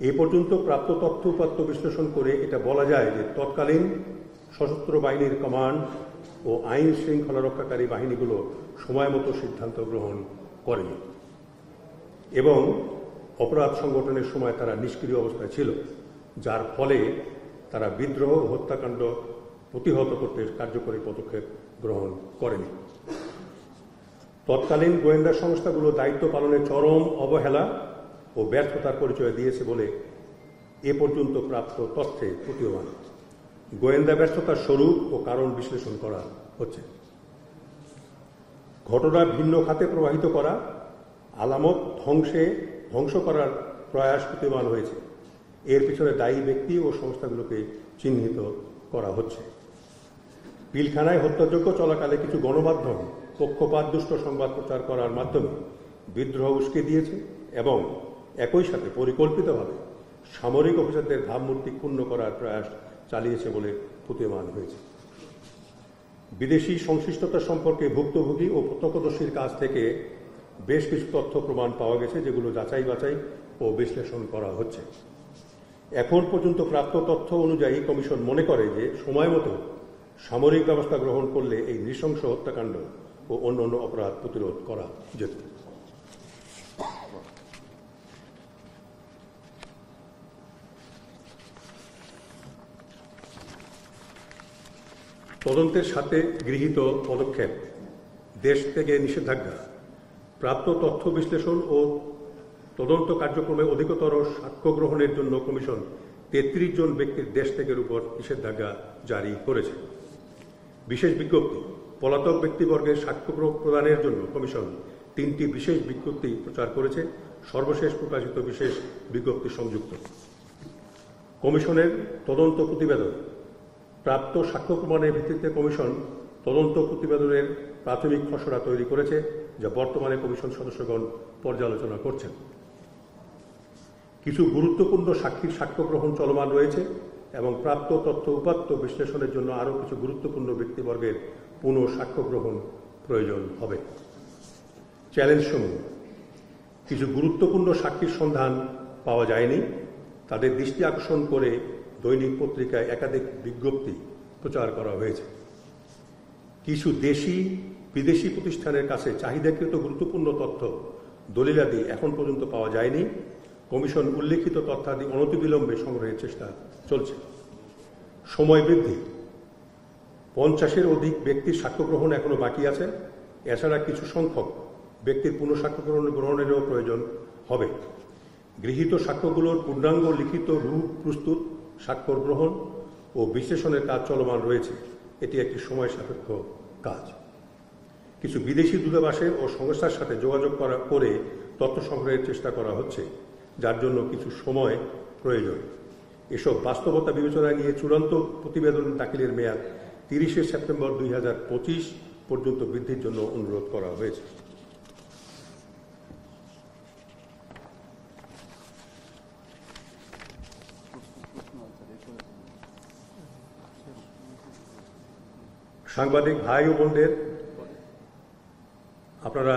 এই পর্যন্ত প্রাপ্ত তথ্য উপাত্ত বিশ্লেষণ করে এটা বলা যায় যে তৎকালীন সশস্ত্র বাহিনীর কমান্ড ও আইন শৃঙ্খলা রক্ষাকারী বাহিনীগুলো সময় মতো সিদ্ধান্ত গ্রহণ করেনি এবং অপরাধ সংগঠনের সময় তারা নিষ্ক্রিয় অবস্থায় ছিল, যার ফলে তারা বিদ্রোহ ও হত্যাকাণ্ড প্রতিহত করতে কার্যকরী পদক্ষেপ গ্রহণ করেনি। তৎকালীন গোয়েন্দা সংস্থাগুলো দায়িত্ব পালনে চরম অবহেলা ও ব্যর্থতার পরিচয় দিয়েছে বলে এ পর্যন্ত প্রাপ্ত তথ্যে প্রতীয়মান। গোয়েন্দা ব্যর্থতার স্বরূপ ও কারণ বিশ্লেষণ করা হচ্ছে। ঘটনা ভিন্ন খাতে প্রবাহিত করা, আলামত ধ্বংস করার প্রয়াস প্রতীয়মান হয়েছে। এর পিছনে দায়ী ব্যক্তি ও সংস্থাগুলোকে চিহ্নিত করা হচ্ছে। পিলখানায় হত্যাযজ্ঞ চলাকালে কিছু গণমাধ্যম পক্ষপাতদুষ্ট সংবাদ প্রচার করার মাধ্যমে বিদ্রোহ উস্কে দিয়েছে এবং একই সাথে পরিকল্পিতভাবে সামরিক অফিসারদের ভাবমূর্তি ক্ষুণ্ণ করার প্রয়াস চালিয়েছে বলে প্রতীয়মান হয়েছে। বিদেশি সংশ্লিষ্টতা সম্পর্কে ভুক্তভোগী ও প্রত্যক্ষদর্শীর কাছ থেকে বেশ কিছু তথ্য প্রমাণ পাওয়া গেছে, যেগুলো যাচাই বাছাই ও বিশ্লেষণ করা হচ্ছে। এখন পর্যন্ত প্রাপ্ত তথ্য অনুযায়ী কমিশন মনে করে যে সময় মতো সামরিক ব্যবস্থা গ্রহণ করলে এই নৃশংস হত্যাকাণ্ড ও অন্যান্য অপরাধ প্রতিরোধ করা যেত। তদন্তের সাথে গৃহীত পদক্ষেপ, দেশ থেকে নিষেধাজ্ঞা, প্রাপ্ত তথ্য বিশ্লেষণ ও তদন্ত কার্যক্রমে অধিকতর সাক্ষ্য গ্রহণের জন্য কমিশন 33 জন ব্যক্তির দেশ ত্যাগের উপর নিষেধাজ্ঞা জারি করেছে। বিশেষ বিজ্ঞপ্তি, পলাতক ব্যক্তিবর্গের সাক্ষ্য প্রদানের জন্য কমিশন 3টি বিশেষ বিজ্ঞপ্তি প্রচার করেছে। সর্বশেষ প্রকাশিত বিশেষ বিজ্ঞপ্তি সংযুক্ত। কমিশনের তদন্ত প্রতিবেদন, প্রাপ্ত সাক্ষ্য প্রমাণের ভিত্তিতে কমিশন তদন্ত প্রতিবেদনের প্রাথমিক খসড়া তৈরি করেছে, যা বর্তমানে কমিশন সদস্যগণ পর্যালোচনা করছেন। কিছু গুরুত্বপূর্ণ সাক্ষীর সাক্ষ্য গ্রহণ চলমান রয়েছে এবং প্রাপ্ত তথ্য উপাত্ত বিশ্লেষণের জন্য আরও কিছু গুরুত্বপূর্ণ ব্যক্তিবর্গের পুনঃ সাক্ষ্য গ্রহণ প্রয়োজন হবে। চ্যালেঞ্জ সমূহ, কিছু গুরুত্বপূর্ণ সাক্ষীর সন্ধান পাওয়া যায়নি, তাদের দৃষ্টি আকর্ষণ করে দৈনিক পত্রিকায় একাধিক বিজ্ঞপ্তি প্রচার করা হয়েছে। কিছু দেশি বিদেশি প্রতিষ্ঠানের কাছে চাহিদাকৃত গুরুত্বপূর্ণ তথ্য দলিলাদি এখন পর্যন্ত পাওয়া যায়নি। কমিশন উল্লেখিত তথ্যাদি অনতিবিলম্বে সংগ্রহের চেষ্টা চলছে। সময় বৃদ্ধি, 50-এর অধিক ব্যক্তির সাক্ষ্য গ্রহণ এখনো বাকি আছে। এছাড়া কিছু সংখ্যক ব্যক্তির পুনঃসাক্ষ্য গ্রহণেরও প্রয়োজন হবে। গৃহীত সাক্ষ্যগুলোর পূর্ণাঙ্গ লিখিত রূপ প্রস্তুত, স্বাক্ষর গ্রহণ ও বিশ্লেষণের কাজ চলমান রয়েছে। এটি একটি সময় সাপেক্ষ কাজ। কিছু বিদেশি দূতাবাসের ও সংস্থার সাথে যোগাযোগ করে তথ্য সংগ্রহের চেষ্টা করা হচ্ছে, যার জন্য কিছু সময় প্রয়োজন। এসব বাস্তবতা বিবেচনায় নিয়ে চূড়ান্ত প্রতিবেদন দাখিলের মেয়াদ 30 সেপ্টেম্বর 2025 পর্যন্ত বৃদ্ধির জন্য অনুরোধ করা হয়েছে। সাংবাদিক ভাই ও বোনদের, আপনারা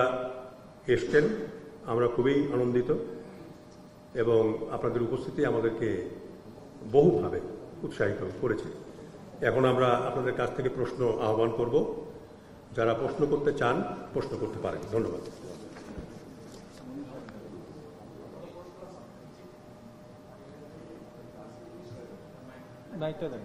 এসছেন, আমরা খুবই আনন্দিত এবং আপনাদের উপস্থিতি আমাদেরকে বহুভাবে উৎসাহিত করেছে। এখন আমরা আপনাদের কাছ থেকে প্রশ্ন আহ্বান করব। যারা প্রশ্ন করতে চান প্রশ্ন করতে পারেন। ধন্যবাদ। মাইকটা দেন।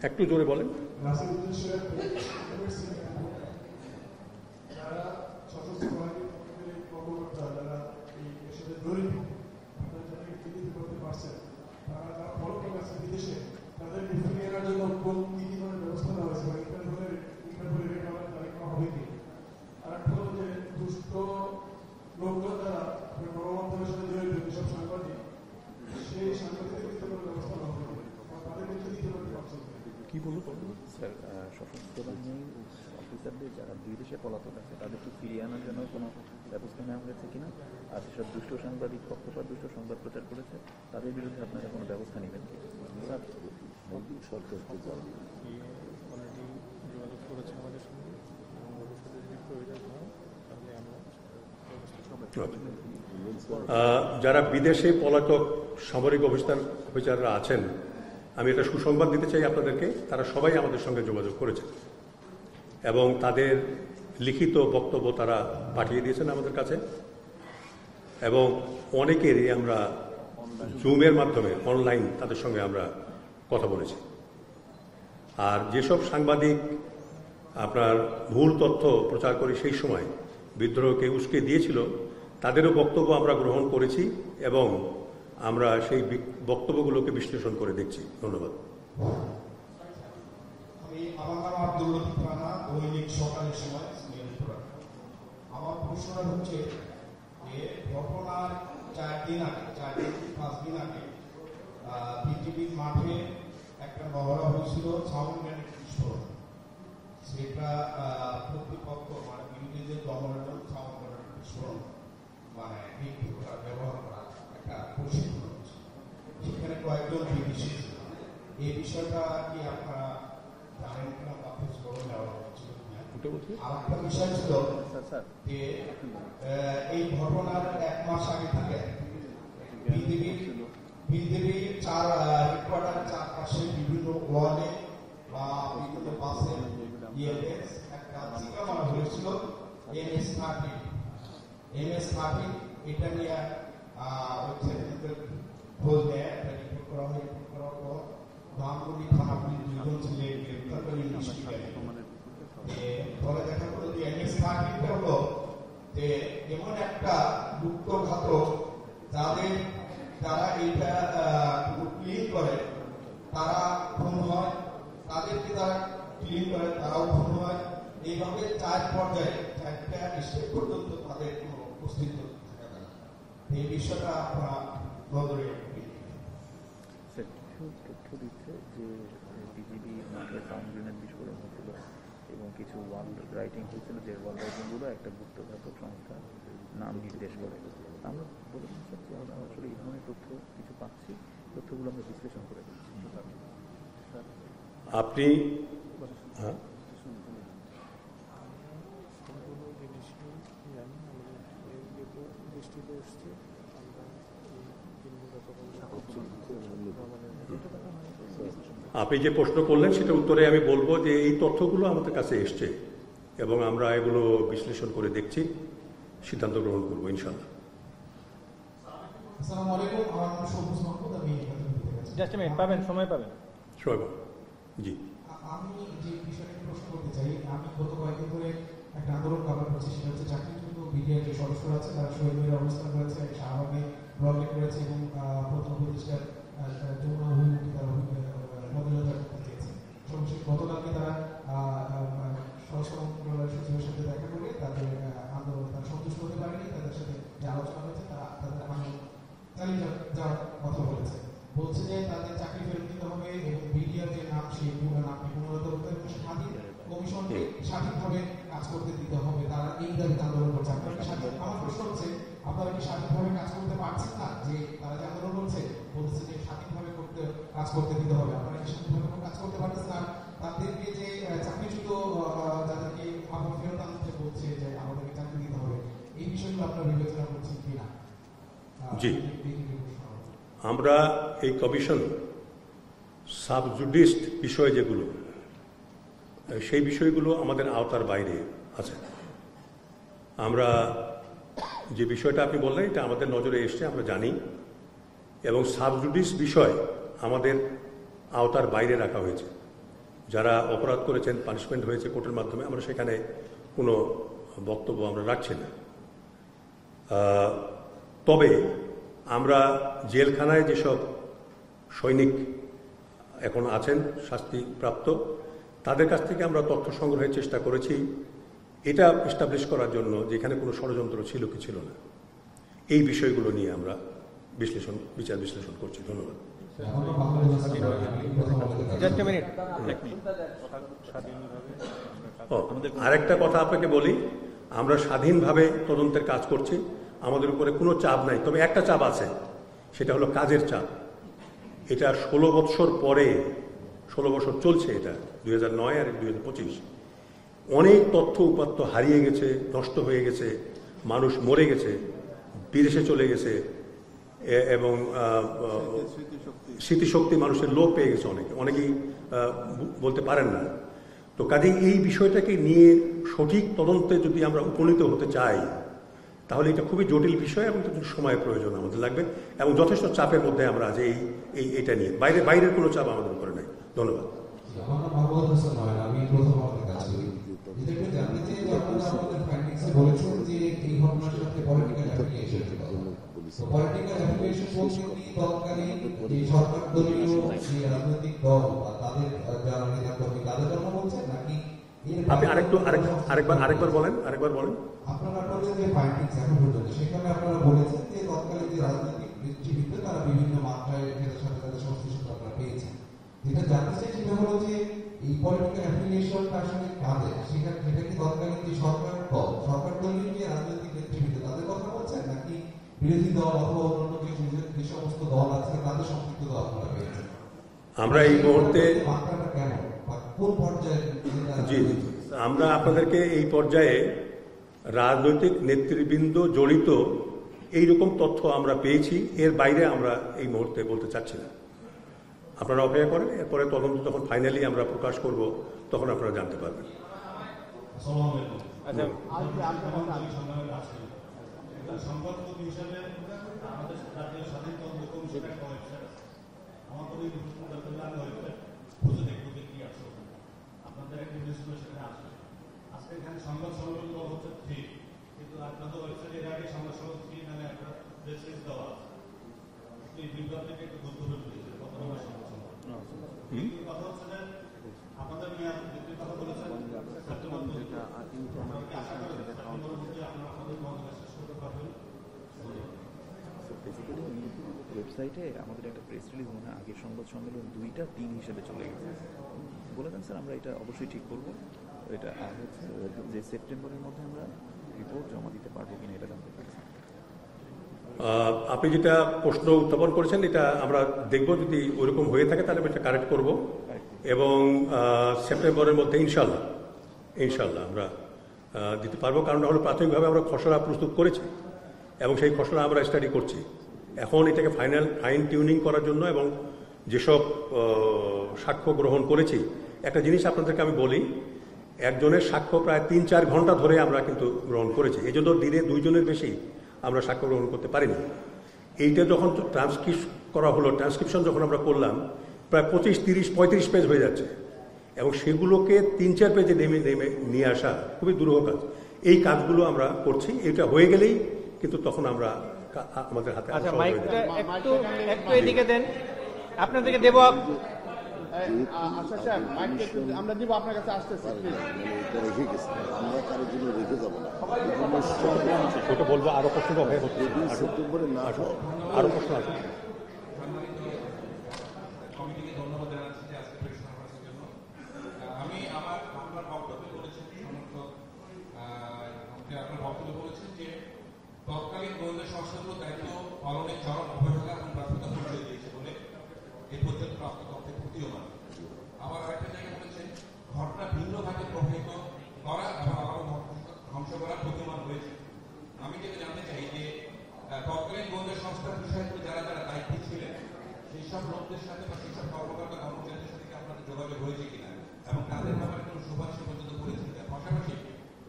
একটু জোরে বলেন। কি বলবো স্যার, সশস্ত্র বাহিনীর অফিসারদের যারা দুই দেশে পলাতক আছে তাদেরকে ফিরিয়ে আনার জন্য কোনো ব্যবস্থা নেওয়া হয়েছে কিনা, আর যেসব দুষ্ট সাংবাদিক পক্ষপাত দুষ্ট সংবাদ প্রচার করেছে তাদের বিরুদ্ধে আপনারা কোনো ব্যবস্থা নেবেন কি? অলরেডি যোগাযোগ করেছে আমাদের সঙ্গে এবং ভবিষ্যতে যদি প্রয়োজন হয় তাহলে আমরা যারা বিদেশে পলাতক সামরিক অফিসাররা আছেন, আমি এটা সুসংবাদ দিতে চাই আপনাদেরকে, তারা সবাই আমাদের সঙ্গে যোগাযোগ করেছে এবং তাদের লিখিত বক্তব্য তারা পাঠিয়ে দিয়েছেন আমাদের কাছে এবং অনেকেরই আমরা জুমের মাধ্যমে অনলাইন তাদের সঙ্গে আমরা কথা বলেছি। আর যেসব সাংবাদিক আপনার ভুল তথ্য প্রচার করে সেই সময় বিদ্রোহকে উস্কে দিয়েছিল, তাদেরও বক্তব্য আমরা গ্রহণ করেছি এবং আমরা সেই বক্তব্যগুলোকে বিশ্লেষণ করে দেখছি। ধন্যবাদ। আমি আমার আব্দুল লতিফ রানা, দৈনিক সকালের সময় আমার প্রশ্নটা হচ্ছে যে ঘটনার 4 দিন আগে 5 দিন আগে বিজেপির মাঠে একটা মহড়া হয়েছিল সাউন্ড গ্রেনেড বিস্ফোরণ। সেটা প্রতিপক্ষ মানে বিরোধীদের দমনের জন্য সাউন্ড গ্রেনেড বিস্ফোরণ মানে ব্যবহার করা একটা প্রশিক্ষণ হচ্ছে। সেখানে কয়েকজন বিদেশি ছিল। এই বিষয়টা কি আপনারা জানেন কিনা বা খোঁজ খবর নেওয়া হচ্ছিল? আর একটা বিষয় ছিল যে এই ঘটনার 1 মাস আগে থেকে বিজেপির 4 হেডকোয়ার্টার চারপাশে বিভিন্ন ওয়ার্ডে বা বিভিন্ন বাসে একটা টিকা মারা হয়েছিল MS-13। এটা নিয়ে খোঁজ নেয়, রিপোর্ট করা হয়। রিপোর্ট করার পর ধানমন্ডি থানা পুলিশ 2 জন ছিলেন গ্রেপ্তার করে পরে দেখা গেল যে MS-13টা হলো যে এমন একটা গুপ্তঘাতক যারা এইটা ক্লিন করে তারা খুন হয়, তাদেরকে তারা ক্লিন করে তারাও খুন হয়। এইভাবে 4 পর্যায়ে 4টা স্টেপ পর্যন্ত তাদের কোনো অস্তিত্ব থাকে না। এই বিষয়টা আপনারা নজরে তথ্য দিচ্ছে যে বিজিবি মাঠে সাউন্ড গ্রেনেড বিস্ফোরণ হয়েছিল এবং কিছু ওয়াল রাইটিং হয়েছিল, যে ওয়াল রাইটিংগুলো একটা গুপ্তঘাতক সংস্থা নাম নির্দেশ করে। আমরা বলে চাচ্ছি আমরা আসলে এই ধরনের তথ্য কিছু পাচ্ছি, তথ্যগুলো আমরা বিশ্লেষণ করে দিচ্ছি। আপনি সম্পূর্ণ জিনিসই জানি, আমাদের দৃষ্টিতে এসছে। আমরা আপনি যে প্রশ্ন করলেন সেটা উত্তরে আমি বলবো যে এই তথ্যগুলো আমাদের কাছে এসছে এবং আমরা এগুলো বিশ্লেষণ করে দেখছি, সিদ্ধান্ত গ্রহণ করবো ইনশাআল্লাহ। আসসালামু আলাইকুম, আমার নাম সবুজ মাহমুদ, আমি জাস্ট মিনিট পাবেন, সময় পাবেন। জি, আমি যে বিষয়টা প্রশ্ন করতে চাই, আমি গত কয়েকদিন ধরে একটা আন্দোলন কভার করছি, সেটা হচ্ছে চাকরিচ্যুত বিডিআর যে সদস্যরা আছে তারা শহীদের অবস্থান করেছে, শাহবাগে ব্লগে করেছে এবং প্রথম প্রতিষ্ঠার যমুনা অভিমুখী তারা পদযাত্রা করতে চেয়েছে। সর্বশেষ গতকালকে তারা স্বরাষ্ট্র মন্ত্রণালয়ের সচিবের সাথে দেখা করে তাদের আন্দোলন তারা সন্তুষ্ট হতে পারেনি, তাদের সাথে যে আলোচনা হয়েছে তারা তাদের আন্দোলন চালিয়ে যাওয়ার কথা বলেছে। বলছে যে তাদের চাকরি ফেরত দিতে হবে এবং বিডিআর যে নাম সেই নামটি পুনরুদ্ধার করতে হবে এবং স্বাধীন কমিশনকে স্বাধীনভাবে কাজ করতে দিতে হবে। তারা এই দাবিতে আন্দোলন করছে। আমার প্রশ্ন হচ্ছে, আপনারা কি স্বাধীনভাবে কাজ করতে পারছেন না? যে তারা যে আন্দোলন করছে বলছে যে স্বাধীনভাবে কাজ করতে দিতে হবে, আপনারা কি স্বাধীনভাবে কাজ করতে পারছেন না? তাদেরকে যে চাকরিচ্যুত যাদেরকে আবার ফেরত আনতে বলছে যে আমাদেরকে চাকরি দিতে হবে, এই বিষয়গুলো আপনারা বিবেচনা করছেন কিনা? জি, আমরা এই কমিশন সাবজুডিস বিষয় যেগুলো সেই বিষয়গুলো আমাদের আওতার বাইরে আছে। আমরা যে বিষয়টা আপনি বললেন এটা আমাদের নজরে এসছে, আমরা জানি, এবং সাবজুডিস বিষয় আমাদের আওতার বাইরে রাখা হয়েছে। যারা অপরাধ করেছেন, পানিশমেন্ট হয়েছে কোর্টের মাধ্যমে, আমরা সেখানে কোনো বক্তব্য আমরা রাখছি না। তবে আমরা জেলখানায় যেসব সৈনিক এখন আছেন শাস্তিপ্রাপ্ত, তাদের কাছ থেকে আমরা তথ্য সংগ্রহের চেষ্টা করেছি এটা এস্টাবলিশ করার জন্য যে এখানে কোনো ষড়যন্ত্র ছিল কি ছিল না। এই বিষয়গুলো নিয়ে আমরা বিচার বিশ্লেষণ করছি। ধন্যবাদ। আরেকটা কথা আপনাকে বলি, আমরা স্বাধীনভাবে তদন্তের কাজ করছি, আমাদের উপরে কোনো চাপ নাই। তবে একটা চাপ আছে, সেটা হলো কাজের চাপ। এটা 16 বৎসর পরে 16 বছর চলছে এটা, 2009 আর 2025, অনেক তথ্য উপাত্ত হারিয়ে গেছে, নষ্ট হয়ে গেছে, মানুষ মরে গেছে, বিদেশে চলে গেছে, এবং স্মৃতিশক্তি মানুষের লোপ পেয়ে গেছে, অনেকেই বলতে পারেন না। তো কাজেই এই বিষয়টাকে নিয়ে সঠিক তদন্তে যদি আমরা উপনীত হতে চাই, তাহলে এটা খুবই জটিল বিষয় এবং কিছু সময়ের প্রয়োজন আমাদের লাগবে, এবং যথেষ্ট চাপের মধ্যে আমরা আজ এটা নিয়ে বাইরের কোনো চাপ আমাদের উপরে নাই। ধন্যবাদ। আমি প্রথম আমাদের কাছে যেটা জানতে চাই যে আপনারা আমাদের ফাইন্ডিংসে বলেছেন যে এই ঘটনার সাথে পলিটিক্যাল অ্যাফিলিয়েশন ছিল। তো পলিটিক্যাল অ্যাফিলিয়েশন বলতে কি তৎকালীন যে সরকার দলীয় যে রাজনৈতিক দল বা তাদের যারা নেতা কর্মী তাদের জন্য বলছেন, নাকি আপনি আরেকবার বলেন। আপনারা আপনাদের যে ফাইন্ডিংস এখন পর্যন্ত সেখানে আপনারা বলেছেন যে তৎকালীন যে রাজনৈতিক নেতৃবৃন্দ তারা বিভিন্ন মাত্রায় এটার সাথে তাদের সংশ্লিষ্টতা আপনারা পেয়েছেন। যেটা জানতে চাই সেটা হলো যে এই পলিটিক্যাল অ্যাফিলিয়েশনটা আসলে কাদের, সেটা কি তৎকালীন যে সরকার দলীয় যে রাজনৈতিক নেতৃবৃন্দ তাদের কথা বলছেন, নাকি বিরোধী দল অথবা অন্যান্য যে সমস্ত দল আছে তাদের সম্পৃক্ততা আপনারা পেয়েছেন? আমরা এই মুহূর্তে মাত্রাটা কেন বা কোন পর্যায়ে? জি, আমরা আপনাদেরকে এই পর্যায়ে রাজনৈতিক নেতৃবৃন্দ জড়িত এইরকম তথ্য আমরা পেয়েছি, এর বাইরে আমরা এই মুহূর্তে বলতে চাচ্ছি না। আপনারা অপেক্ষা করেন, এরপরে তদন্ত যখন ফাইনালি আমরা প্রকাশ করব তখন আপনারা জানতে পারবেন। সংবাদপত্র হিসাবে আমাদের জাতীয় স্বাধীন তদন্ত কমিশন একটা ওয়েবসাইট আছে, আমাদের ওই ওয়েবসাইট খুঁজে দেখবো যে কি আছে, আপনাদের একটা নিউজগুলো সেখানে আসবে। আজকে এখানে সংবাদ সম্মেলন দেওয়া হচ্ছে ঠিক, কিন্তু আপনাদের ওয়েবসাইটে এর আগে সংবাদ সম্মেলন ফ্রি নামে একটা প্রেস রিলিজ দেওয়া আছে। এই বিজ্ঞপ্তিকে একটু গুরুত্ব দিয়েছে কতটা সংবাদ সম্মেলন। কথা হচ্ছে যে আপনাদের মেয়াদ বৃদ্ধির কথা বলেছেন সেপ্টেম্বরের মধ্যে, আশা করেন সেপ্টেম্বরের মধ্যে আপনারা আপনাদের মহাদেশ শেষ করতে পারবেন। ওয়েবসাইটে আমাদের একটা প্রেস রিলিজ মনে হয় আগের সংবাদ সম্মেলন 2টা 3 হিসেবে চলে গেছে। বলে দেন স্যার, আমরা এটা অবশ্যই ঠিক করবো। এটা আর হচ্ছে যে সেপ্টেম্বরের মধ্যে আমরা রিপোর্ট জমা দিতে পারবো কিনা এটা জানতে পারছি। আপনি যেটা প্রশ্ন উত্থাপন করেছেন এটা আমরা দেখব, যদি ওইরকম হয়ে থাকে তাহলে এটা কারেক্ট করব, এবং সেপ্টেম্বরের মধ্যে ইনশাল্লাহ আমরা দিতে পারবো। কারণ হলো প্রাথমিকভাবে আমরা খসড়া প্রস্তুত করেছি এবং সেই খসড়া আমরা স্টাডি করছি। এখন এটাকে ফাইন টিউনিং করার জন্য এবং যেসব সাক্ষ্য গ্রহণ করেছি, একটা জিনিস আপনাদেরকে আমি বলি, একজনের সাক্ষ্য প্রায় 3-4 ঘন্টা ধরে আমরা কিন্তু গ্রহণ করেছি। এই জন্য দিনে 2 জনের বেশি আমরা সাক্ষ্য গ্রহণ করতে পারিনি। এইটা যখন ট্রান্সক্রিপশন যখন আমরা করলাম, প্রায় 25, 30, 35 পেজ হয়ে যাচ্ছে, এবং সেগুলোকে 3-4 পেজে নেমে নিয়ে আসা খুবই দুরূহ কাজ। এই কাজগুলো আমরা করছি, এটা হয়ে গেলেই কিন্তু তখন আমরা আমাদের হাতে। আচ্ছা, মাইকটা একটু এদিকে দেন, আপনাদেরকে দেব। আচ্ছা স্যার, মাইকটা আমরা দিব আপনার কাছে, আসতেছি। আমরা কারোর জন্য রেখে যাবো না, ওটা বলবো। আরো প্রশ্ন সেপ্টেম্বরে না আরো প্রশ্ন আছে। কমিটিকে ধন্যবাদ জানাচ্ছি যে আজকে প্রেস কনফারেন্সের জন্য। আমি আপনার বক্তব্যে বলেছেন, সমর্থক আপনার বক্তব্যে বলেছেন যে তৎকালীন গোয়েন্দা সংস্থাগুলোর দায়িত্ব পালনের চরম অবহেলা এবং ব্যর্থতা পরিচয় দিয়েছে বলে এই পর্যন্ত প্রাপ্ত তথ্যের প্রতীয়মান। আবার আরেকটা জায়গায় বলেছেন ঘটনা ভিন্ন ভাবে প্রভাবিত করা এবং আরো ধ্বংস করা প্রতীয়মান হয়েছে। আমি যেটা জানতে চাই যে তৎকালীন গোয়েন্দা সংস্থার বিষয়গুলো যারা দায়িত্বে ছিলেন সেই সব লোকদের সাথে বা সেই সব কর্মকর্তা কর্মচারীদের সাথে কি আপনাদের যোগাযোগ হয়েছে কিনা, এবং তাদের ব্যাপারে কোনো সুপারিশ পর্যন্ত করেছেন কিনা? পাশাপাশি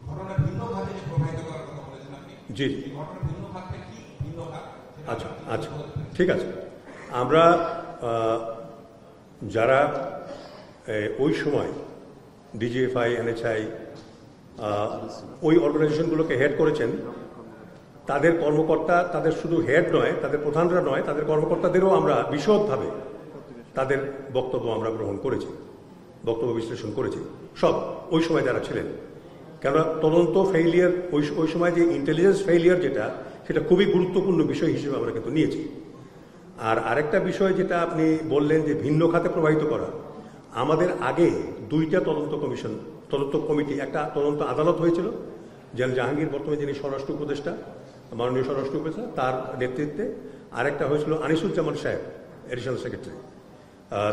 ঘটনা ভিন্ন ভাবে যে প্রভাবিত করার কথা বলেছেন আপনি, জি, ঘটনা ভিন্ন ভাগটা কি ভিন্ন ভাগ? আচ্ছা, ঠিক আছে। আমরা যারা ওই সময় ডিজিএফআই, এনএচআই, ওই অর্গানাইজেশনগুলোকে হেড করেছেন, তাদের কর্মকর্তা, তাদের শুধু হেড নয়, তাদের প্রধানরা নয়, তাদের কর্মকর্তাদেরও আমরা বিশদভাবে তাদের বক্তব্য আমরা গ্রহণ করেছি, বক্তব্য বিশ্লেষণ করেছি, সব ওই সময় যারা ছিলেন। কেননা তদন্ত ফেইলিয়ার, ওই সময় যে ইন্টেলিজেন্স ফেইলিয়ার যেটা, সেটা খুবই গুরুত্বপূর্ণ বিষয় হিসেবে আমরা কিন্তু নিয়েছি। আর আরেকটা বিষয় যেটা আপনি বললেন যে ভিন্ন খাতে প্রবাহিত করা, আমাদের আগে 2টা তদন্ত কমিটি, একটা তদন্ত আদালত হয়েছিল জেনারেল জাহাঙ্গীর, বর্তমানে যিনি স্বরাষ্ট্র উপদেষ্টা, মাননীয় স্বরাষ্ট্র উপদেষ্টা, তার নেতৃত্বে। আরেকটা হয়েছিল আনিসুজ্জামান সাহেব, এডিশনাল সেক্রেটারি,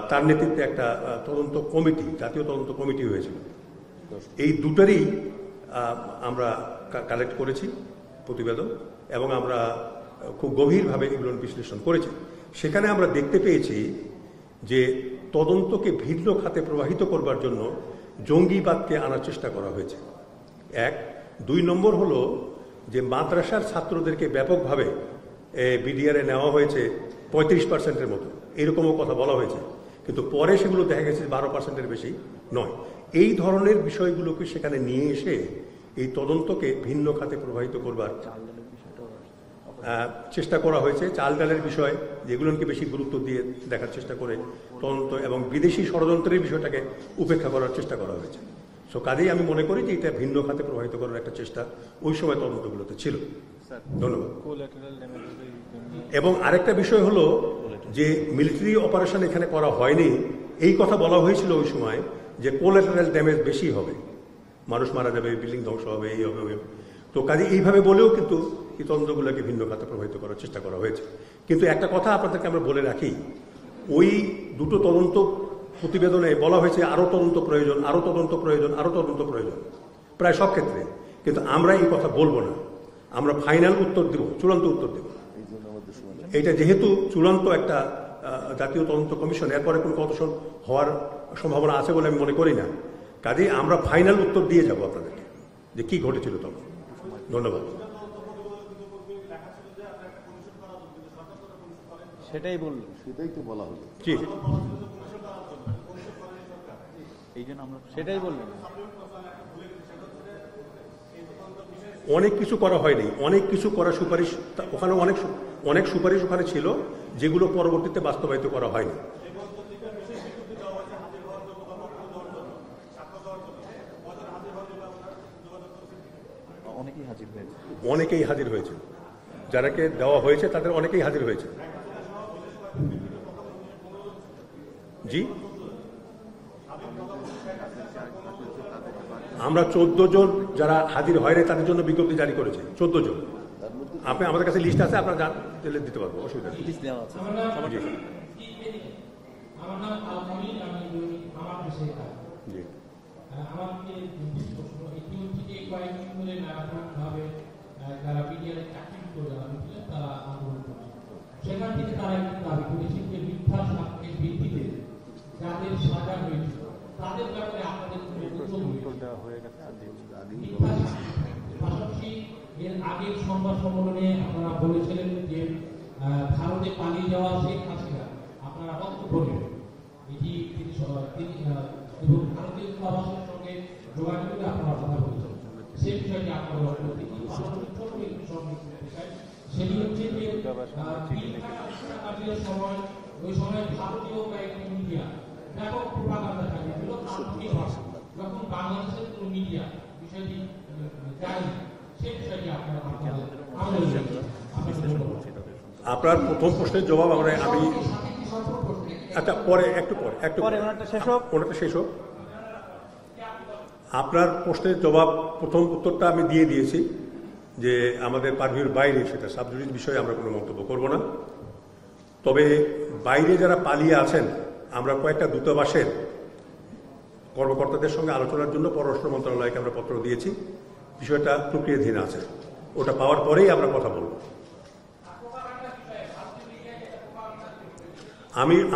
তার নেতৃত্বে একটা তদন্ত কমিটি, জাতীয় তদন্ত কমিটি হয়েছিল। এই দুটারই আমরা কালেক্ট করেছি প্রতিবেদন, এবং আমরা খুব গভীরভাবে এগুলো বিশ্লেষণ করেছি। সেখানে আমরা দেখতে পেয়েছি যে তদন্তকে ভিন্ন খাতে প্রবাহিত করবার জন্য জঙ্গিবাদকে আনার চেষ্টা করা হয়েছে, 1। 2 নম্বর হলো যে মাদ্রাসার ছাত্রদেরকে ব্যাপকভাবে বিডিআরে নেওয়া হয়েছে 35%-এর মতো, এরকমও কথা বলা হয়েছে, কিন্তু পরে সেগুলো দেখা গেছে 12%-এর বেশি নয়। এই ধরনের বিষয়গুলোকে সেখানে নিয়ে এসে এই তদন্তকে ভিন্ন খাতে প্রবাহিত করবার চেষ্টা করা হয়েছে। চাল ডালের বিষয়, যেগুলোকে বেশি গুরুত্ব দিয়ে দেখার চেষ্টা করে তদন্ত, এবং বিদেশি ষড়যন্ত্রের বিষয়টাকে উপেক্ষা করার চেষ্টা করা হয়েছে। সো কাজেই আমি মনে করি যে এটা ভিন্ন খাতে প্রবাহিত করার একটা চেষ্টা ওই সময় তদন্তগুলোতে ছিল। ধন্যবাদ। এবং আরেকটা বিষয় হলো যে মিলিটারি অপারেশন এখানে করা হয়নি, এই কথা বলা হয়েছিল ওই সময় যে কোলাটারাল ড্যামেজ বেশি হবে, মানুষ মারা যাবে, বিল্ডিং ধ্বংস হবে, এই হবে, ওই হবে। তো কাজে এইভাবে বলেও কিন্তু এই তদন্তগুলোকে ভিন্ন খাতে প্রভাবিত করার চেষ্টা করা হয়েছে। কিন্তু একটা কথা আপনাদেরকে আমরা বলে রাখি, ওই দুটো তদন্ত প্রতিবেদনে বলা হয়েছে আরও তদন্ত প্রয়োজন, আরও তদন্ত প্রয়োজন, আরও তদন্ত প্রয়োজন, প্রায় সব ক্ষেত্রে। কিন্তু আমরা এই কথা বলবো না, আমরা ফাইনাল উত্তর দেব, চূড়ান্ত উত্তর দেব। এটা যেহেতু চূড়ান্ত একটা জাতীয় তদন্ত কমিশন, এরপরে কোনো কমিশন হওয়ার সম্ভাবনা আছে বলে আমি মনে করি না। কাজেই আমরা ফাইনাল উত্তর দিয়ে যাব আপনাদেরকে যে কি ঘটেছিল তখন। ধন্যবাদ। সেটাই বললো, সেটাই তো বলা হলো। জি, এই জন্য আমরা সেটাই বললাম। অনেক কিছু করা হয়নি, অনেক কিছু করা সুপারিশ ওখানে, অনেক সুপারিশ ওখানে ছিল যেগুলো পরবর্তীতে বাস্তবায়িত করা হয়নি। অনেকেই হাজির হয়েছে, যারাকে দেওয়া হয়েছে তাদের অনেকেই হাজির হয়েছে। জি, আমরা 14 জন যারা হাজির হয়নি তাদের জন্য বিজ্ঞপ্তি জারি করেছি, 14 জন। আপনি আমাদের কাছে লিস্ট আছে, আপনারা দিতে পারবো, অসুবিধা নেই। জি, আমার নাম আলমীর, আমি আমার বিষয়ে জি। আমাকে ইতিমধ্যে কয়েকদিন ধরে নানাভাবে যারা বিডিআরের চাকরিচ্যুত যারা ছিলেন তারা আন্দোলন করছে। সেখান থেকে তারা একটি দাবি করেছেন যে মিথ্যা সাক্ষ্যের ভিত্তিতে যাদের সাজা হয়েছে তাদের ব্যাপারে আপনাদের পাশাপাশি এর আগের সংবাদ সম্মেলনে আপনারা বলেছিলেন যে ভারতে পালিয়ে যাওয়া শেখ হাসিনা আপনারা বক্তব্য নেবেন, এটি এবং ভারতীয় দূতাবাসের সঙ্গে যোগাযোগ করে আপনারা কথা বলেছেন, সেই বিষয়টি আপনারা সেটি হচ্ছে যে সময় ওই সময় ভারতীয় কয়েকটি মিডিয়া ব্যাপক প্রোপাগান্ডা চালিয়েছিল, যখন বাংলাদেশের কোনো মিডিয়া বিষয়টি জানি, সেই বিষয়টি আপনারা আপনার প্রথম প্রশ্নের জবাব আমি আচ্ছা পরে একটু পরে ওনারটা শেষ হোক। আপনার প্রশ্নের জবাব, প্রথম উত্তরটা আমি দিয়ে দিয়েছি যে আমাদের পারভিউর বাইরে, সেটা সাবজুডিস বিষয়ে আমরা কোনো মন্তব্য করব না। তবে বাইরে যারা পালিয়ে আছেন, আমরা কয়েকটা দূতাবাসের কর্মকর্তাদের সঙ্গে আলোচনার জন্য পররাষ্ট্র মন্ত্রণালয়কে আমরা পত্র দিয়েছি, বিষয়টা প্রক্রিয়াধীন আছে, ওটা পাওয়ার পরেই আমরা কথা বলব।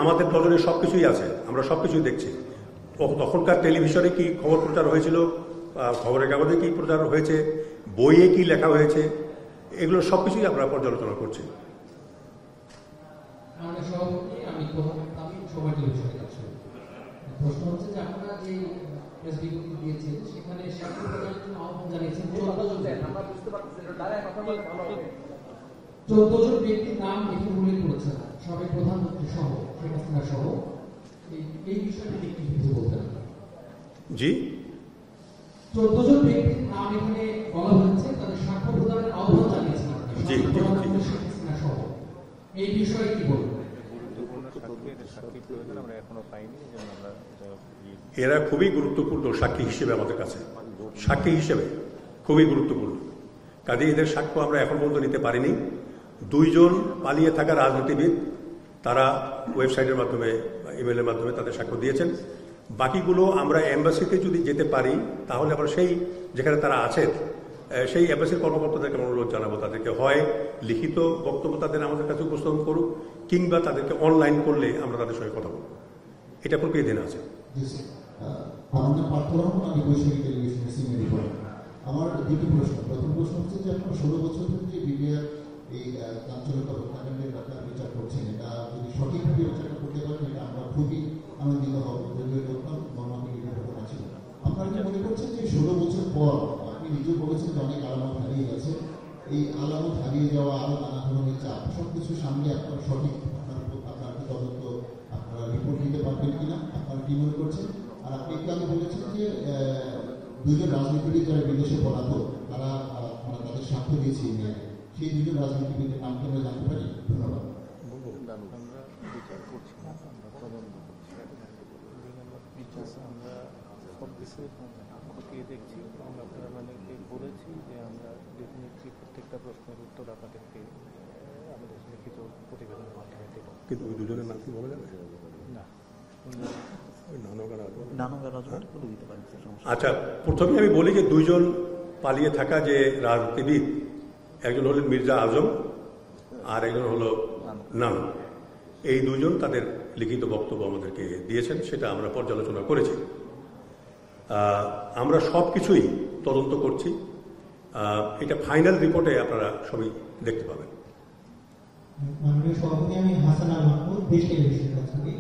আমাদের নজরে সবকিছুই আছে, আমরা সবকিছুই দেখছি। তখনকার টেলিভিশনে কি খবর প্রচার হয়েছিল, খবরের কাগজে কি প্রচার হয়েছে, বইয়ে কি লেখা হয়েছে, এগুলো সবকিছুই আমরা পর্যালোচনা করছি। প্রশ্ন হচ্ছে যে আপনারা যে প্রেস বিজ্ঞপ্তি দিয়েছেন সেখানে সাক্ষ্য প্রদানের জন্য আহ্বান জানিয়েছেন 14 জন ব্যক্তির নাম এখানে উল্লেখ করেছেন, সাবেক প্রধানমন্ত্রী সহ, শেখ হাসিনা সহ। এই বিষয়টি কি কিছু বলতেন? জি, 14 জন ব্যক্তির নাম এখানে বলা হয়েছে, তাদের সাক্ষ্য প্রদানের আহ্বান জানিয়েছেন শেখ হাসিনা সহ, এই বিষয়ে কি বলবেন? এরা খুবই গুরুত্বপূর্ণ সাক্ষী হিসেবে আমাদের কাছে, সাক্ষী হিসেবে খুবই গুরুত্বপূর্ণ। কাজে এদের সাক্ষ্য আমরা এখন পর্যন্ত নিতে পারিনি। 2 জন পালিয়ে থাকা রাজনীতিবিদ, তারা ওয়েবসাইটের মাধ্যমে ইমেলের মাধ্যমে তাদের সাক্ষ্য দিয়েছেন। বাকিগুলো আমরা এম্বাসিতে যদি যেতে পারি তাহলে আমরা সেই যেখানে তারা আছেন সেই এম্বাসির কর্মকর্তাদেরকে অনুরোধ জানাবো, তাদেরকে হয় লিখিত বক্তব্য তাদের আমাদের কাছে উপস্থাপন করুক, কিংবা তাদেরকে অনলাইন করলে আমরা তাদের সঙ্গে কথা বলব। এটা প্রক্রিয়াধীন আছে। আমার দুটি প্রশ্ন। প্রথম প্রশ্ন হচ্ছে যে আপনার 16 বছর ধরে যে বিডিআর এই চাঞ্চল্যকর হত্যাকাণ্ডের আপনার বিচার করছেন, এটা যদি সঠিকভাবে বিচারটা করতে পারেন এটা আমরা খুবই আনন্দিত হব। যদিও লোকমান মর্মান্তিক ঘটনা ছিল। আপনারা কি মনে করছেন যে 16 বছর পর আপনি নিজেও বলেছেন যে অনেক আলামত হারিয়ে গেছে, এই আলামত হারিয়ে যাওয়া আরো নানা ধরনের চাপ সবকিছু সামনে আপনার সঠিক আপনার তদন্ত আপনারা রিপোর্ট দিতে পারবেন কিনা আপনারা কি মনে করছেন? আর আপনি একটু আগে বলেছেন যে দুজন রাজনীতিবিদ যারা বিদেশে পলাতক তারা মানে তাদের সাক্ষ্য দিয়েছে ইন্ডিয়ায়, সেই দুজন রাজনীতিবিদের নাম কি আমরা জানতে পারি? ধন্যবাদ। আমরা বিচার করছি না, আমরা তদন্ত করছি। আমরা সব কিছু খতিয়ে দেখছি এবং আপনারা আমাদেরকে বলেছি যে আমরা ডেফিনেটলি প্রত্যেকটা প্রশ্নের উত্তর আপনাদেরকে আমাদের লিখিত প্রতিবেদনের মাধ্যমে দেব। কিন্তু ওই দুজনের নাম কি বলা যাবে না, আচ্ছা, প্রথমে আমি বলি যে দুইজন পালিয়ে থাকা যে রাজনীতিবিদ, একজন হলেন মির্জা আজম আর একজন হলো নানু। এই দুইজন তাদের লিখিত বক্তব্য আমাদেরকে দিয়েছেন, সেটা আমরা পর্যালোচনা করেছি। আমরা সব কিছুই তদন্ত করছি, এটা ফাইনাল রিপোর্টে আপনারা সবই দেখতে পাবেন। মাননীয় সভাপতি, আমি হাসান আল মাহমুদ, দেশ টেলিভিশন কাছ থেকে।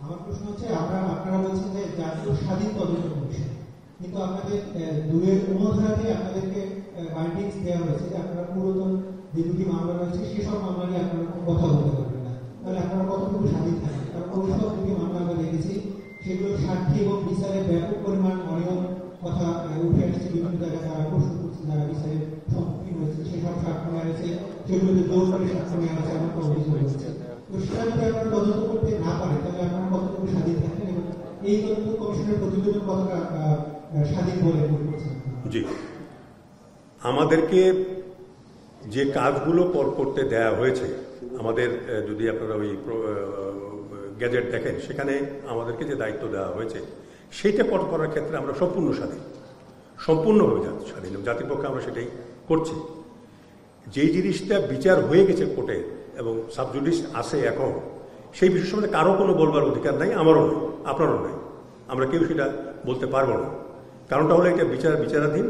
আমার প্রশ্ন হচ্ছে, আপনারা বলছেন যে জাতীয় স্বাধীন তদন্ত কমিশন, কিন্তু আপনাদের দুয়ের অনুধারাতে আপনাদেরকে ফাইন্ডিংস দেওয়া হয়েছে যে আপনারা পুরাতন যে দুটি মামলা রয়েছে সেসব মামলা নিয়ে আপনারা কথা বলতে পারবেন না। তাহলে আপনারা কতটুকু স্বাধীন থাকেন? কারণ ওই সব দুটি মামলা আমরা দেখেছি, সেগুলো সাক্ষী এবং বিচারে ব্যাপক পরিমাণ অনিয়ম কথা উঠে আসছে। বিভিন্ন জায়গায় যারা প্রশ্ন করছে, যারা বিচারের সম্মুখীন হয়েছে, সেসব সাক্ষ্য নেওয়া হয়েছে, সেগুলোতে জোর করে সাক্ষ্য নেওয়া হয়েছে, এমন অভিযোগ হচ্ছে। তো সেটা যদি আপনারা তদন্ত করতে না পারেন তাহলে আপনারা কতটুকু স্বাধীন থাকেন এবং এই তদন্ত কমিশনের প্রতিবেদন কতটা স্বাধীন বলে মনে করছেন? জি, আমাদেরকে যে কাজগুলো করতে দেয়া হয়েছে, আমাদের যদি আপনারা ওই গ্যাজেট দেখেন, সেখানে আমাদেরকে যে দায়িত্ব দেওয়া হয়েছে সেইটা করার ক্ষেত্রে আমরা সম্পূর্ণ স্বাধীন, সম্পূর্ণভাবে স্বাধীন। জাতির পক্ষে আমরা সেটাই করছি। যেই জিনিসটা বিচার হয়ে গেছে কোর্টে এবং সাবজুডিস আছে এখন, সেই বিষয় সম্বন্ধে কারো কোনো বলবার অধিকার নাই, আমারও নয়, আপনারও নাই। আমরা কেউ সেটা বলতে পারবো না। কারণটা হলো এটা বিচারাধীন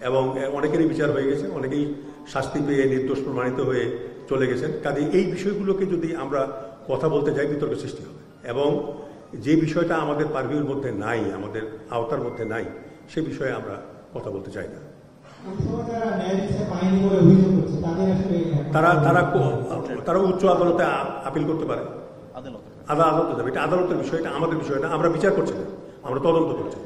এবং অনেকেরই বিচার হয়ে গেছে, অনেকেই শাস্তি পেয়ে নির্দোষ প্রমাণিত হয়ে চলে গেছেন। কাজে এই বিষয়গুলোকে যদি আমরা কথা বলতে যাই, বিতর্ক সৃষ্টি হবে। এবং যে বিষয়টা আমাদের পারভিউর মধ্যে নাই, আমাদের আওতার মধ্যে নাই, সে বিষয়ে আমরা কথা বলতে চাই না। তারা উচ্চ আদালতে আপিল করতে পারে, আদালতে যাবে। এটা আদালতের বিষয়, এটা আমাদের বিষয় না। আমরা বিচার করছি না, আমরা তদন্ত করছি।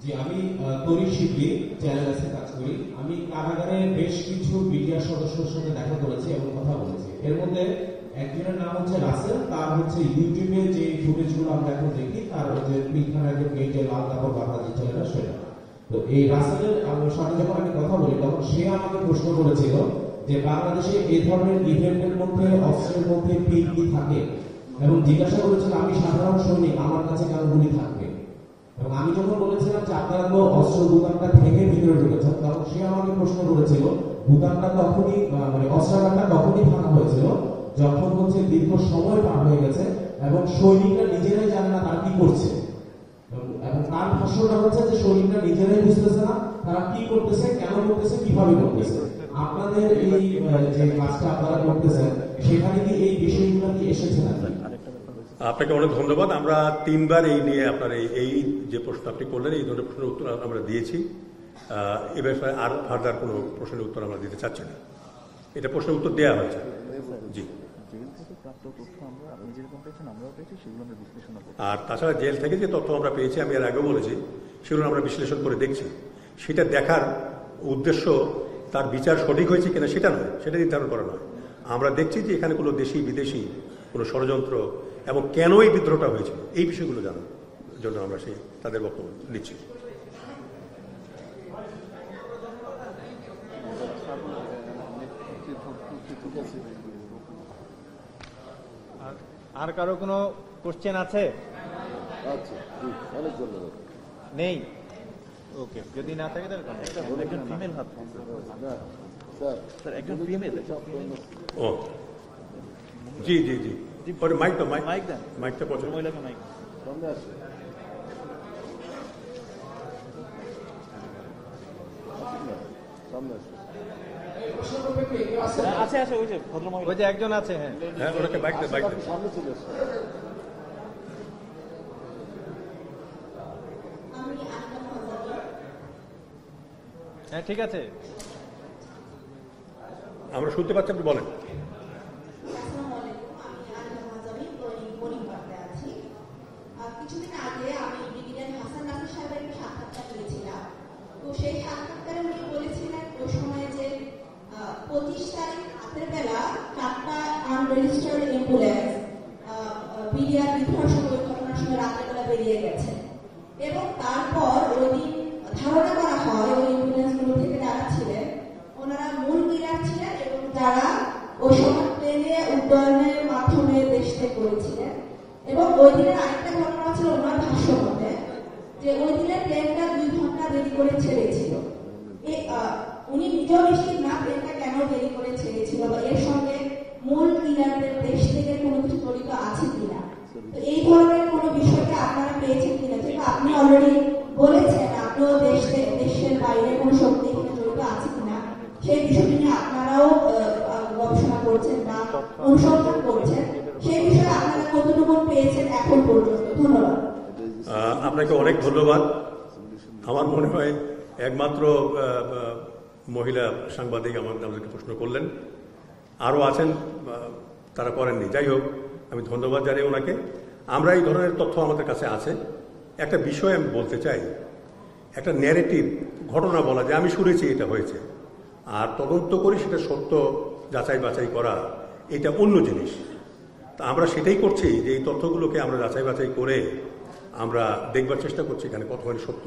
জি, আমি তরির শিবলি চ্যানেলে কাজ করি। আমি কারাগারে বেশ কিছু মিডিয়া সদস্যের সঙ্গে দেখা করেছি এবং কথা বলেছি। এর মধ্যে একজনের নাম হচ্ছে রাসেল। তার হচ্ছে ইউটিউবে যে ফুটেজগুলো আমরা এখন দেখি, তার যে পিলখানার যে পেজে লাল কাপড় বাঁধা দিচ্ছে না, সেটা। তো এই রাসেলের সাথে যখন আমি কথা বলি, তখন সে আমাকে প্রশ্ন করেছিল যে বাংলাদেশে এই ধরনের ইভেন্টের মধ্যে অস্ত্রের মধ্যে পিল কি থাকে, এবং জিজ্ঞাসা করেছিল আমি সাধারণ সৈনিক, আমার কাছে কেন গুলি থাকবে। এবং আমি যখন বলেছিলাম যে আপনারা তো অস্ত্র দোকানটা থেকে ভিতরে ঢুকেছেন, তখন সে আমাকে প্রশ্ন করেছিল দোকানটা তখনই মানে অস্ত্রাগারটা তখনই ভাঙা হয়েছিল যখন হচ্ছে দীর্ঘ সময় পার হয়ে গেছে এবং সৈনিকরা নিজেরাই জানে না তারা কি করছে। এবং তার ভাষ্যটা হচ্ছে যে সৈনিকরা নিজেরাই বুঝতেছে না তারা কি করতেছে, কেন করতেছে, কিভাবে করতেছে। আপনাদের এই যে কাজটা আপনারা করতেছেন, সেখানে কি এই বিষয়গুলো কি এসেছে না? আপনাকে অনেক ধন্যবাদ। আমরা 3 বার এই নিয়ে আপনার এই যে প্রশ্ন আপনি করলেন, এই ধরনের প্রশ্নের উত্তর আমরা দিয়েছি। এ বিষয়ে আর ফার্দার কোনো প্রশ্নের উত্তর আমরা দিতে চাচ্ছি না। এটা প্রশ্নের উত্তর দেওয়া হয়েছে। জি, আর তাছাড়া জেল থেকে যে তথ্য আমরা পেয়েছি, আমি এর আগেও বলেছি, সেগুলো আমরা বিশ্লেষণ করে দেখছি। সেটা দেখার উদ্দেশ্য তার বিচার সঠিক হয়েছে কিনা সেটা নয়, সেটা নির্ধারণ করা নয়। আমরা দেখছি যে এখানে কোনো দেশি বিদেশি কোনো ষড়যন্ত্র এবং কেন এই বিদ্রোহটা হয়েছিল, এই বিষয়গুলো জানার জন্য আমরা তাদের বক্তব্য দিচ্ছি। আর কারো কোনো কোশ্চেন আছে? আচ্ছা, জি, অনেক ধন্যবাদ। নেই? ওকে, যদি না থাকে তাহলে একজন ফিমেল হাত না, স্যার, স্যার একজন ফিমেল ও জি জি জি পরে মাইক তো মাইক দেন, মাইকটা পছন্দ মহিলাকে মাইক। সামনে আসে। আসুন না, সামনে আসুন। আছে আছে, ওই যে ভদ্রমহিলা। ওই যে একজন আছে। হ্যাঁ হ্যাঁ, ওনাকে বাইক দেন, বাইক দেন। সামনে চলে আসুন। হ্যাঁ ঠিক আছে, আমরা শুনতে পাচ্ছি, আপনি বলেন। কিছুদিন আগে আমি ব্রিগেডিয়ার হাসান নাসির সাহেবের একটা সাক্ষাৎকার নিয়েছিলাম। তো সেই সাক্ষাৎকারে উনি বলেছিলেন ওই সময় যে 25 তারিখ রাতের বেলা 4টা আনরেজিস্টার্ড অ্যাম্বুলেন্স বিডিআর বিধার সময় ঘটনার সময় রাতের বেলা বেরিয়ে গেছে, এবং তারপর ওই দিন ধারণা করা হয় ওই অ্যাম্বুলেন্সগুলো থেকে যারা ছিলেন ওনারা মূল ডিলার ছিলেন এবং যারা ওই সময় ট্রেনে উড্ডয়নের মাধ্যমে দেশ থেকে করেছিলেন। এবং ওই দিনের আরেকটা ঘটনা ছিল ওনার ভাষ্য মতে যে ওই দিনের প্লেনটা 2 ঘন্টা দেরি করে ছেড়েছিল। উনি নিজেও নিশ্চিত না প্লেনটা কেন দেরি করে ছেড়েছিল বা এর সঙ্গে মূল ক্লিনারদের দেশ থেকে কোনো কিছু জড়িত আছে কিনা। তো এই ধরনের কোনো বিষয়কে আপনারা পেয়েছেন কিনা, যেটা আপনি অলরেডি বলেছেন আপনিও দেশের বাইরে কোনো শক্তি এখানে জড়িত আছে কিনা, সেই বিষয়টি নিয়ে আপনারাও গবেষণা করছেন বা অনুসন্ধান করছেন, সেই বিষয়ে আপনারা কতটুকু পেয়েছেন এখন পর্যন্ত? ধন্যবাদ। আপনাকে অনেক ধন্যবাদ। আমার মনে হয় একমাত্র মহিলা সাংবাদিক আমাদেরকে প্রশ্ন করলেন, আরও আছেন তারা করেননি। যাই হোক, আমি ধন্যবাদ জানাই ওনাকে। আমরা এই ধরনের তথ্য আমাদের কাছে আছে। একটা বিষয় আমি বলতে চাই, একটা ন্যারেটিভ ঘটনা বলা যে আমি শুনেছি এটা হয়েছে, আর তদন্ত করি সেটা সত্য যাচাই বাছাই করা, এটা অন্য জিনিস। তা আমরা সেটাই করছি যে এই তথ্যগুলোকে আমরা যাচাই বাছাই করে আমরা দেখবার চেষ্টা করছি এখানে কতখানি সত্য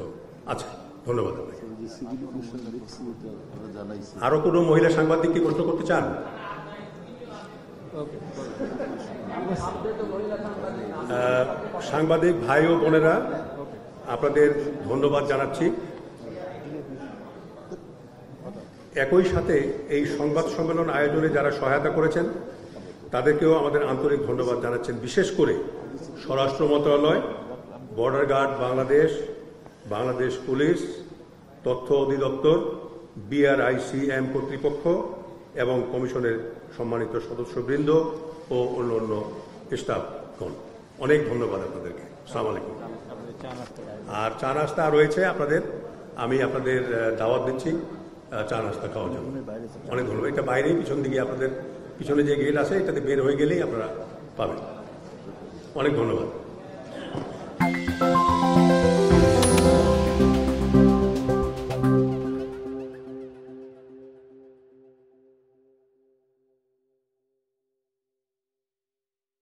আছে। ধন্যবাদ আপনাকে। আরো কোনো মহিলা সাংবাদিক কি প্রশ্ন করতে চান? সাংবাদিক ভাই ও বোনেরা, আপনাদের ধন্যবাদ জানাচ্ছি। একই সাথে এই সংবাদ সম্মেলন আয়োজনে যারা সহায়তা করেছেন তাদেরকেও আমাদের আন্তরিক ধন্যবাদ জানাচ্ছেন। বিশেষ করে স্বরাষ্ট্র মন্ত্রণালয়, border guard Bangladesh, Bangladesh police, তথ্য অধিদপ্তর, BRICM কর্তৃপক্ষ এবং কমিশনের সম্মানিত সদস্যবৃন্দ ও অন্য স্টাফগণ, অনেক ধন্যবাদ আপনাদেরকে। আসসালামু আলাইকুম। আর চা নাস্তা রয়েছে আপনাদের, আমি আপনাদের দাওয়াত দিচ্ছি চা নাস্তা খাওয়ার জন্য। অনেক ধন্যবাদ। এটা বাইরেই পিছন দিকে আপনাদের পিছনে যে গেট আছে এটাতে বের হয়ে গেলেই আপনারা পাবেন। অনেক ধন্যবাদ।